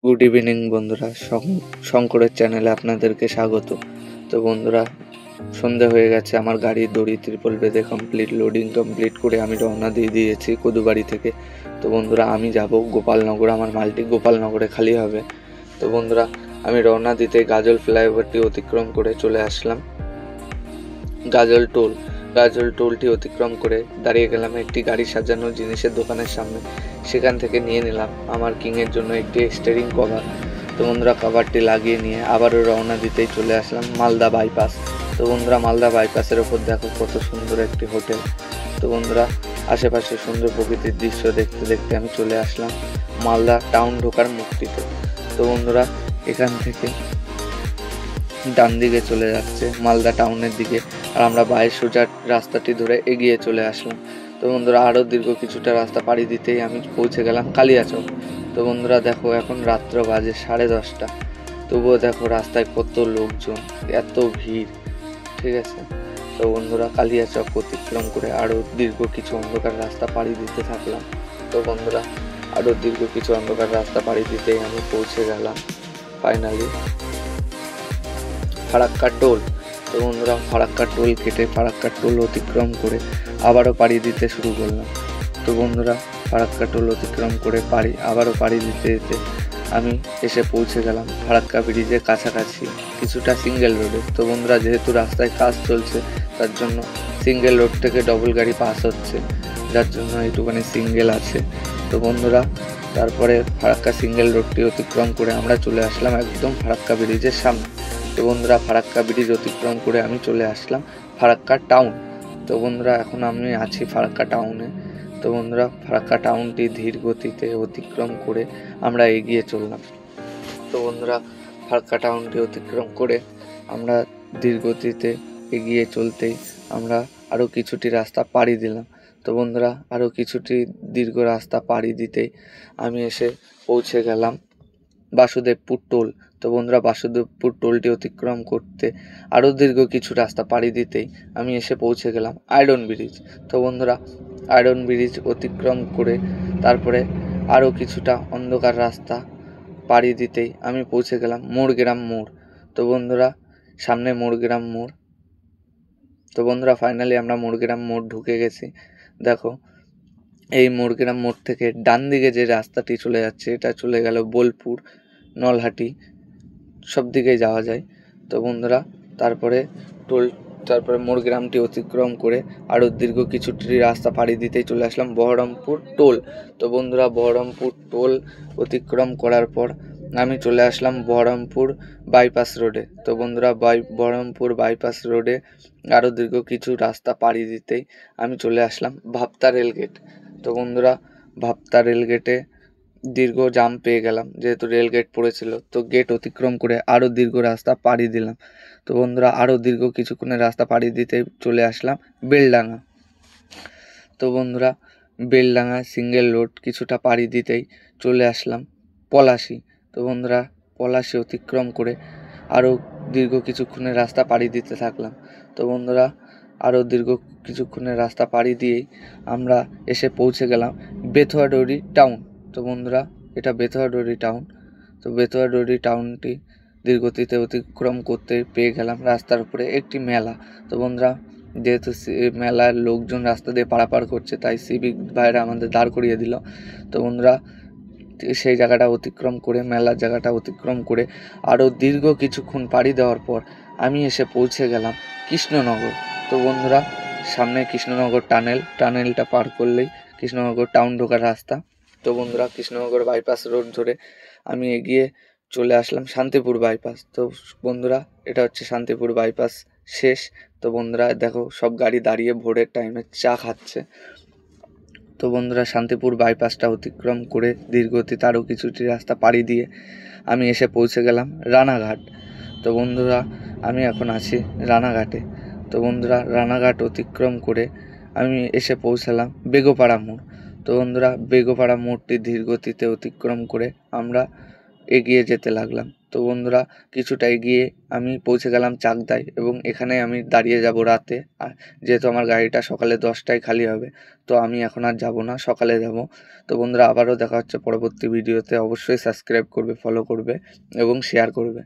Good evening বন্ধুরা, শঙ্করের চ্যানেলে আপনাদেরকে স্বাগত। তো বন্ধুরা, সন্ধে হয়ে গেছে, আমার গাড়ির দড়ি ত্রিপল বেঁধে লোডিং কমপ্লিট করে আমি রওনা দিয়ে দিয়েছি কদুবাড়ি থেকে। তো বন্ধুরা, আমি যাব গোপালনগর, আমার মালটি গোপালনগরে খালি হবে। তো বন্ধুরা, আমি রওনা দিতে গাজল ফ্লাইওভারটি অতিক্রম করে চলে আসলাম গাজল টোলটি অতিক্রম করে দাঁড়িয়ে গেলাম একটি গাড়ি সাজানোর জিনিসের দোকানের সামনে। সেখান থেকে নিয়ে নিলাম আমার কিংয়ের জন্য একটি স্টিয়ারিং কভার। তো বন্ধুরা, কভারটি লাগিয়ে নিয়ে আবারও রওনা দিতেই চলে আসলাম মালদা বাইপাস। তো বন্ধুরা, মালদা বাইপাসের ওপর দেখো কত সুন্দর একটি হোটেল। তো বন্ধুরা, আশেপাশে সুন্দর প্রকৃতির দৃশ্য দেখতে দেখতে আমি চলে আসলাম মালদা টাউন ঢোকার মুখটিতে। তো বন্ধুরা, এখান থেকে ডান দিকে চলে যাচ্ছে মালদা টাউনের দিকে, আর আমরা বাইরে সোজা রাস্তাটি ধরে এগিয়ে চলে আসলাম। তো বন্ধুরা, আরও দীর্ঘ কিছুটা রাস্তা পাড়ি দিতেই আমি পৌঁছে গেলাম কালিয়াচক। তো বন্ধুরা দেখো, এখন রাত্র বাজে 10:30, তবুও দেখো রাস্তায় কত লোকজন, এত ভিড়। ঠিক আছে। তো বন্ধুরা, কালিয়াচক অতিক্রম করে আরও দীর্ঘ কিছু অন্ধকার রাস্তা পাড়ি দিতে থাকলাম। তো বন্ধুরা, আরও দীর্ঘ কিছু অন্ধকার রাস্তা পাড়ি দিতেই আমি পৌঁছে গেলাম ফাইনালি ফারাক্কা টোল। তো বন্ধুরা, ফারাক্কা টোল কেটে ফারাক্কা টোল অতিক্রম করে আবারও পাড়ি দিতে শুরু করলাম। তো বন্ধুরা, ফারাক্কা টোল অতিক্রম করে আবারও পাড়ি দিতে দিতে আমি এসে পৌঁছে গেলাম ফারাক্কা ব্রিজের কাছাকাছি কিছুটা সিঙ্গেল রোডে। তো বন্ধুরা, যেহেতু রাস্তায় কাজ চলছে তার জন্য সিঙ্গেল রোড থেকে ডবল গাড়ি পাস হচ্ছে, যার জন্য একটুখানি সিঙ্গেল আছে। তো বন্ধুরা, তারপরে ফারাক্কা সিঙ্গেল রোডটি অতিক্রম করে আমরা চলে আসলাম একদম ফারাক্কা ব্রিজের সামনে। তো বন্ধুরা, ফারাক্কা ব্রিজ অতিক্রম করে আমি চলে আসলাম ফারাক্কা টাউন। তো বন্ধুরা, এখন আমি আছি ফারাক্কা টাউনে। তো বন্ধুরা, ফারাক্কা টাউনটি ধীর গতিতে অতিক্রম করে আমরা এগিয়ে চললাম। তো বন্ধুরা, ফারাক্কা টাউনটি অতিক্রম করে আমরা ধীর গতিতে এগিয়ে চলতেই আমরা আরও কিছুটি রাস্তা পাড়ি দিলাম। তো বন্ধুরা, আরও কিছুটি দীর্ঘ রাস্তা পাড়ি দিতেই আমি এসে পৌঁছে গেলাম বাসুদেবপুর টোল। তো বন্ধুরা, বাসুদেবপুর টোলটি অতিক্রম করতে আরও দীর্ঘ কিছু রাস্তা পাড়ি দিতেই আমি এসে পৌঁছে গেলাম আয়রন ব্রিজ। তো বন্ধুরা, আয়রন ব্রিজ অতিক্রম করে তারপরে আরও কিছুটা অন্ধকার রাস্তা পাড়ি দিতেই আমি পৌঁছে গেলাম মোড়গ্রাম মোড়। তো বন্ধুরা, সামনে মোড়গ্রাম মোড়। তো বন্ধুরা, ফাইনালি আমরা মোড়গ্রাম মোড় ঢুকে গেছি। দেখো, এই মোড়গ্রাম মোড় থেকে ডান দিকে যে রাস্তাটি চলে যাচ্ছে এটা চলে গেল বোলপুর, নলহাটি, সব দিকেই যাওয়া যায়। তো বন্ধুরা, তারপরে মোড়গ্রামটি অতিক্রম করে আরও দীর্ঘ কিছুটি রাস্তা পাড়ি দিতেই চলে আসলাম বহরমপুর টোল। তো বন্ধুরা, বহরমপুর টোল অতিক্রম করার পর আমি চলে আসলাম বহরমপুর বাইপাস রোডে। তো বন্ধুরা, বহরমপুর বাইপাস রোডে আরও দীর্ঘ কিছু রাস্তা পাড়ি দিতেই আমি চলে আসলাম ভাপ্তা রেলগেট। তো বন্ধুরা, ভাপ্তা রেলগেটে দীর্ঘ জাম পেয়ে গেলাম, যেহেতু রেলগেট পড়েছিল। তো গেট অতিক্রম করে আরও দীর্ঘ রাস্তা পাড়ি দিলাম। তো বন্ধুরা, আরও দীর্ঘ কিছুক্ষণের রাস্তা পাড়ি দিতে চলে আসলাম বেলডাঙ্গা। তো বন্ধুরা, বেলডাঙ্গা সিঙ্গেল রোড কিছুটা পাড়ি দিতেই চলে আসলাম পলাশি। তো বন্ধুরা, পলাশি অতিক্রম করে আরও দীর্ঘ কিছুক্ষণের রাস্তা পাড়ি দিতে থাকলাম। তো বন্ধুরা, আরও দীর্ঘ কিছুক্ষণের রাস্তা পাড়ি দিয়েই আমরা এসে পৌঁছে গেলাম বেথুয়াডুয়ারি টাউন। তো বন্ধুরা, এটা বেথুয়াডুয়ারি টাউন। তো বেথুয়াডুয়ারি টাউনটি ধীরগতিতে অতিক্রম করতে পেয়ে গেলাম রাস্তার উপরে একটি মেলা। তো বন্ধুরা, যেহেতু মেলার লোকজন রাস্তা দিয়ে পারাপার করছে, তাই সিভিক ভাইরা আমাদের দাঁড় করিয়ে দিল। তো বন্ধুরা, সেই জায়গাটা অতিক্রম করে মেলার জায়গাটা অতিক্রম করে আরও দীর্ঘ কিছুক্ষণ পাড়ি দেওয়ার পর আমি এসে পৌঁছে গেলাম কৃষ্ণনগর। তো বন্ধুরা, সামনে কৃষ্ণনগর টানেলটা পার করলেই কৃষ্ণনগর টাউন ঢোকার রাস্তা। তো বন্ধুরা, কৃষ্ণনগর বাইপাস রোড ধরে আমি এগিয়ে চলে আসলাম শান্তিপুর বাইপাস। তো বন্ধুরা, এটা হচ্ছে শান্তিপুর বাইপাস শেষ। তো বন্ধুরা দেখো, সব গাড়ি দাঁড়িয়ে ভোরের টাইমে চা খাচ্ছে। তো বন্ধুরা, শান্তিপুর বাইপাসটা অতিক্রম করে দীর্ঘগতিতে আরও কিছুটি রাস্তা পাড়ি দিয়ে আমি এসে পৌঁছে গেলাম রানাঘাট। তো বন্ধুরা, আমি এখন আছি রানাঘাটে। তো বন্ধুরা, রানাঘাট অতিক্রম করে আমি এসে পৌঁছালাম বেগোপাড়া মোড়। তো বন্ধুরা, বেগোপাড়া মোড়টি ধীরগতিতে অতিক্রম করে আমরা এগিয়ে যেতে লাগলাম। তো বন্ধুরা কিছুটা এগিয়ে আমি পৌঁছে গেলাম চাকদায় এবং এখানে আমি দাঁড়িয়ে যাব রাতে। আর যেহেতু আমার গাড়িটা সকালে 10টায় খালি হবে, তো আমি এখন আর যাব না, সকালে যাব। তো বন্ধুরা আবারও দেখা হচ্ছে পরবর্তী ভিডিওতে। অবশ্যই সাবস্ক্রাইব করবে, ফলো করবে এবং শেয়ার করবে।